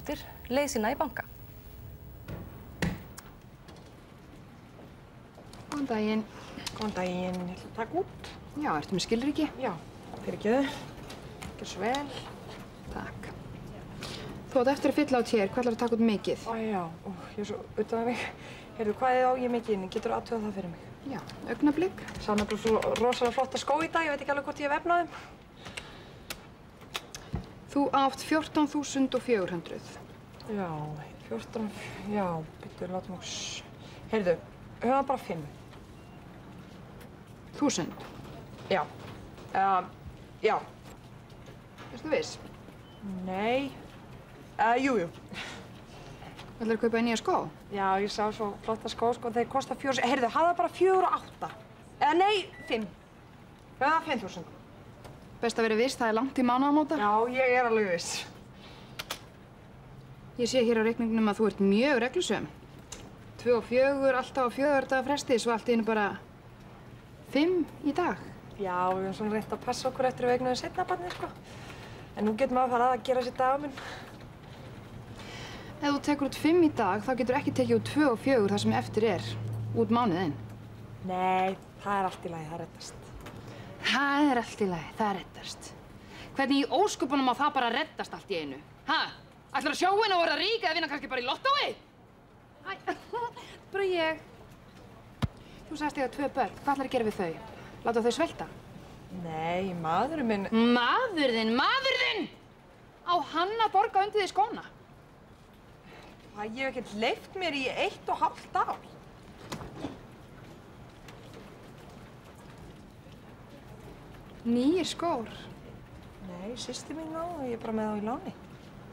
eftir leið sína í banka. Góðan daginn. Góðan daginn. Ég ætla að taka út. Já, ertu með skilríki? Já. Fyrirgefðu. Gjörðu svo vel. Takk. Þú átt eftir að fylla á tér. Hvað ætlarðu að taka út mikið? Já. Ég er svo utan af mig. Heyrðu, hvað á ég mikið inni? Geturðu athugað það fyrir mig? Já, augnablik. Sá nefnilega svo rosalega flotta skó í dag. Ég veit ekki alveg hvort ég hef efnað þeim. Þú átt 14.400. Já, 14... Já, byrju, látum okkur... Heyrðu, höfum það bara 5. 1000. Já. Já. Ertu viss? Nei. Jú. Ætlarðu að kaupa nýja skó? Já, ég sá svo flotta skó, sko. Þeir kosta 4... Heyrðu, hafa það bara 4 og 8. Nei, 5. Höfum það 5.000. Best að vera viss, það er langt í mánaðamóta. Já, ég er alveg viss. Ég sé hér á reikningnum að þú ert mjög reglusöm. 2 og 4, alltaf á 4 daga fresti, svo allt í einu bara 5 í dag. Já, við höfum svona reynt að passa okkur eftir að við eignuðum seinna barnið, sko. En nú getur maður að fara að gera sér daguminn. Ef þú tekur út 5 í dag, þá getur ekki tekið út 2 og 4 það sem eftir er, út mánuðinn. Nei, það er allt í lagi, það reddast. Það er allt í lagi, það reddast. Hvernig í ósköpunum á það bara reddast allt í einu? Ha? Ætlarðu að sjá henni og verða rík eða vinna kannski bara í lottói? Æ, bara ég. Þú sagðist eiga 2 börn. Hvað ætlarðu að gera við þau? Láta þau svelta? Nei, maðurinn minn... Maðurinn! Á hann að borga undir því skóna? Ég hef ekkert leyft mér í 1,5 ár. Nýir skór? Nei, systir mín á og ég er bara með þá í láni.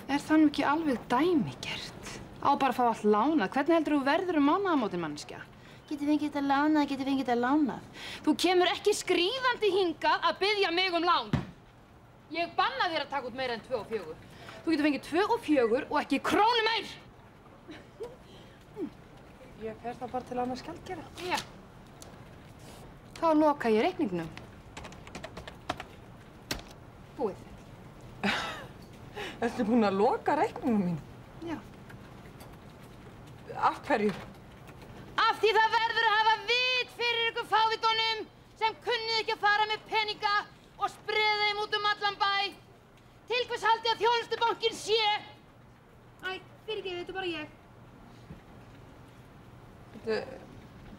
Er það nú ekki alveg dæmigert? Á bara að fá allt lánað. Hvernig heldur þú verður mánaðamótin, manneskja? Geti fengið þetta lánað, geti fengið þetta lánað. Þú kemur ekki skríðandi hingað að biðja mig um lán. Ég banna þér að taka út meira en 2 og 4. Þú getur fengið 2 og 4 og ekki krónu meir. Ég fer þá bara til að með skjaldgera. Já. Þá loka ég reikningnum. Búið. Ertu búin að loka reikningum mín? Já. Af hverju? Af því það verður að hafa vit fyrir ykkur fávitunum sem kunnið ekki að fara með peninga og spreða þeim út allan bæ. Til hvers haldið að þjónustubankinn sé? Æ, fyrirgefið, þetta er bara ég.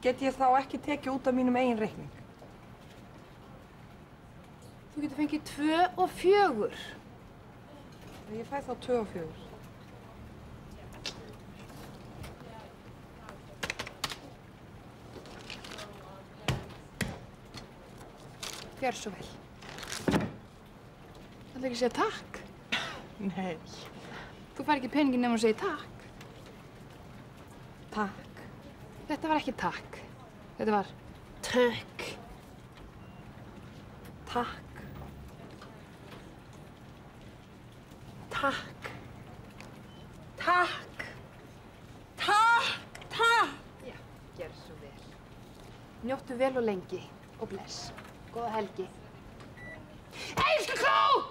Get ég þá ekki tekið út af mínum eigin reikning? Þú getur fengið 2 og 4. Ég fæ þá 2 og 4. Gjör svo vel. Það ekki að segja takk. Nei. Þú fær ekki peningin nema að segja takk. Takk. Þetta var ekki takk. Þetta var takk. Takk. Takk. Takk. Takk. Takk. Já, gjör svo vel. Njóttu vel og lengi og bless. Góða helgi. Elsku Kló!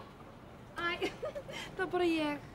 Æ, það var bara ég.